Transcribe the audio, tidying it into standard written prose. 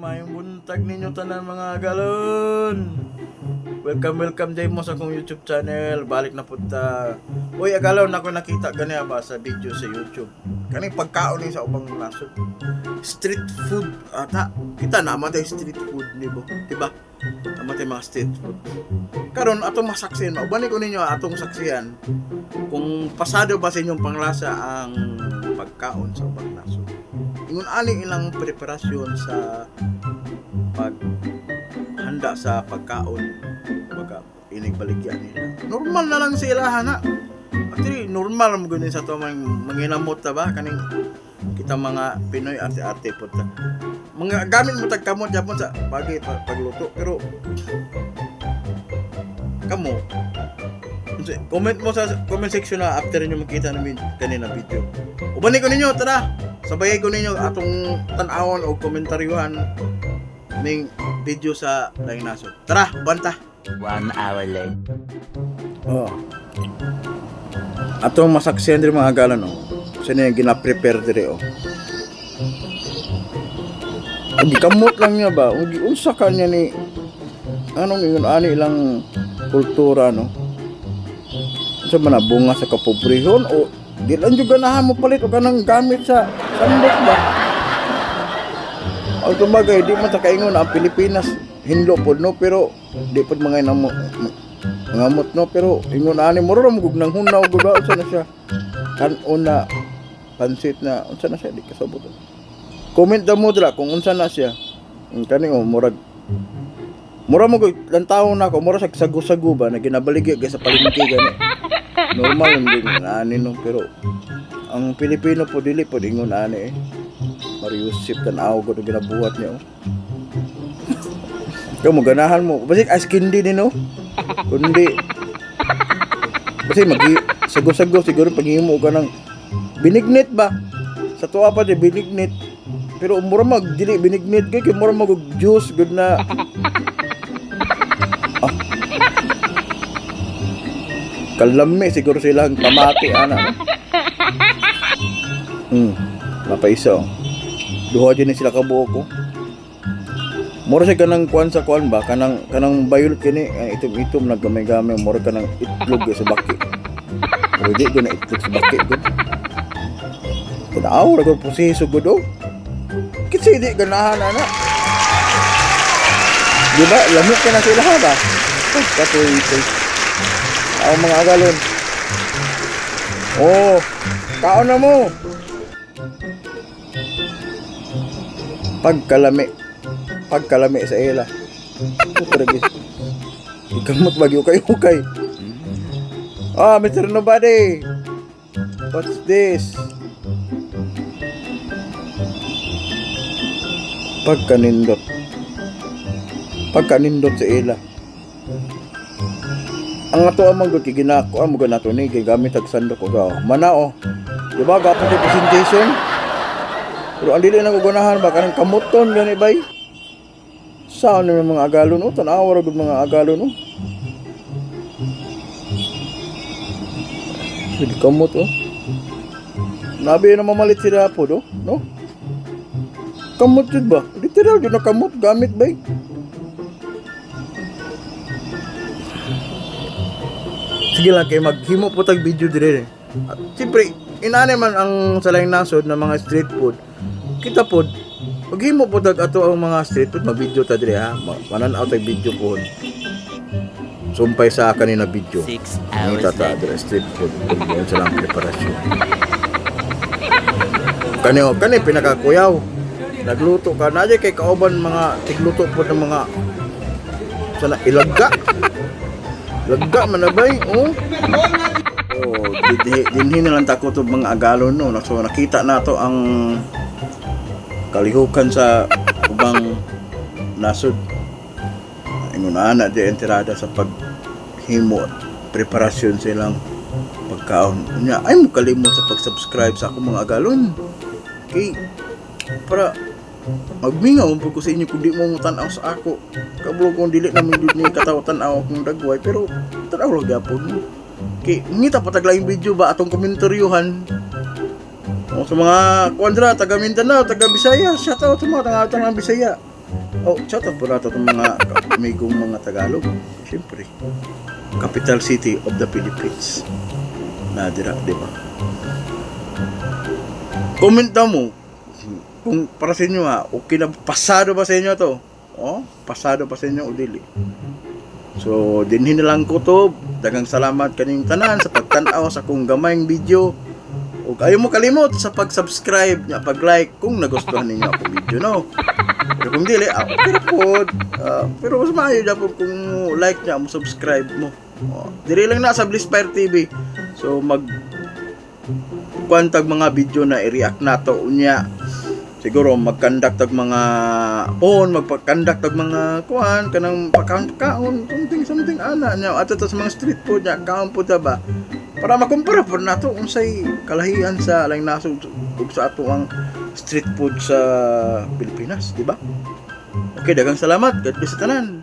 Mayong buntag ninyo tanan mga galon. Welcome day mo sa akong YouTube channel. Balik na punta. Uy, agalon ako nakita gani ba sa video sa YouTube. Kaning pagkaon ni sa ubang nasod. Street food ata. Kita naman tayo street food nibo, diba? Naman tayo mga street food. Karon atong masaksihan, ubani ko ninyo atong saksihan kung pasado ba sa inyong panglasa ang pagkaon sa ubang nasod. Ingon ani ilang preparasyon sa paghanda sa pagkaon, baga inigbaligyan nila. Normal na lang sila hana. Actually normal mo gud sa to manginamot ta ba kaning kita mga Pinoy arte-arte po ta. Mga gamit mo tag kamot japon sa bagay pagluto pero kamo comment mo sa comment section na after niyo makita namin kanina video. Ubani ko ninyo tara. Sabay ko ninyo atong tan-awon o komentaryuhan ning video sa Laing Nasod. Tara, banta. 1 hour later. Oh. Atong masaksihan diri mga galan oh. Sino yung gina-prepare diri oh. Agi kamot lang niya ba? Agi unsa ka niya ni anong ingon ani ilang kultura no? Unsa man na bunga sa kapobrehon o di lang juga na mo palit o kanang gamit sa sandok ba? Ang tumagay, di man ta kaingon ang Pilipinas hinlo pod no pero di pod mga ngamot no pero ingon ani moro ra mo gug nang hunaw gud ba unsa na siya kanon na pansit na unsa na siya di kasabot. Comment daw mo dira kung unsa na siya. Kani oh murag mura mo gud lantaw na ko mura sa sagu-sagu ba na ginabaligya sa palengke gani. Normal din ani no pero ang Pilipino po dili po ingon ani Mariusip tan-aw gud ginabuhat niya oh. Kamo ganahan mo basi ice candy din no. Kundi basi sago-sago siguro paghimo ka ng binignit ba sa tuwa pa di binignit pero mura mag dili binignit kay mura mag juice gud na kalami siguro silang pamati ana. Mapaisa oh. Duha din sila kabuok ko. Mura siya kanang kuan sa kuan ba kanang violet kini itom-itom naggamay-gamay mura kanang itlog sa baki. Pero di ko na itlog sa baki gud. Tanaw ra gud proseso gud oh. Kitsa di ganahan ana. Di ba lamok ka na sila ha ba? Katoy ito. Ang mga agalon. Oh, kaon na mo. Pagkalami sa ila. Putragis. Ikamot bagyo ukay. Ah, Mr. Nobody. What's this? Pagkanindot sa ila. Ang ato amang gud ginako amo ganato ni gamit ag sandok ko gaw. Manao. Di ba gapo di presentation? Pero ang dili na ko ganahan ba kanang kamuton gani bay. Saan na mga agalon no? Tanaw ra gud mga agalon no. Di kamot oh. Nabi na mamalit sila po do, no? Kamot jud ba? Literal jud na kamot gamit bay. Sige lang kayo maghimo po tag video dire. At siyempre, inane man ang sa Laing Nasod na mga street food. Kita po, maghimo po tag ato ang mga street food, mag-video ta dire ha. Mananaw tag video po. Sumpay sa kanina video. 6 hours later. Dire street food. Yan sa lang preparasyon. Kani pinakakuyaw. Nagluto ka na kay kauban mga tigluto po ng mga sana ilagga. Lagga man na bay, oh. Oh, dinhi na lang takot og mga agalon no. So nakita nato ang kalihukan sa ubang nasod. Ingon ana di enterada sa paghimo preparasyon silang pagkaon. Nya ay mo kalimot sa pag-subscribe sa akong mga agalon. Okay. Para magmingaw po ko sa inyo kung di mo tanaw sa ako. Kablo kung dili namin dito ni katawatan ako kung dagway pero tanaw lang gapon. Okay, ngita pa taglaing video ba atong komentaryuhan. O sa mga kuandra taga Mindanao, taga Bisaya, shout out sa mga taga Bisaya. Oh, shout out po nato itong mga amigong mga Tagalog. Siyempre, capital city of the Philippines. Nadira, di ba? Comment daw mo kung para sa inyo okay na, pasado ba sa inyo to? Oh, pasado pa sa inyo o dili? So, dinhin na lang ko to. Daghang salamat kaning tanan sa pagtan-aw sa akong gamayng video. Ug ayaw mo kalimot sa pag-subscribe nya, pag-like kung nagustuhan ninyo akong video, no? Pero kung dili, okay na po. Pero mas maayo na po kung like nya, mo subscribe mo. Dili lang na sa Blissfire TV. So, kuantag mga video na i-react nato unya. Siguro magkandak tag mga magpakandak tag mga kuan kanang pagkaon something ana nya ato sa mga street food nya kaon po ta ba para makumpara po nato unsay kalahian sa lang nasod ug sa ato ang street food sa Pilipinas, di ba? Okay, daghang salamat. God bless sa tanan.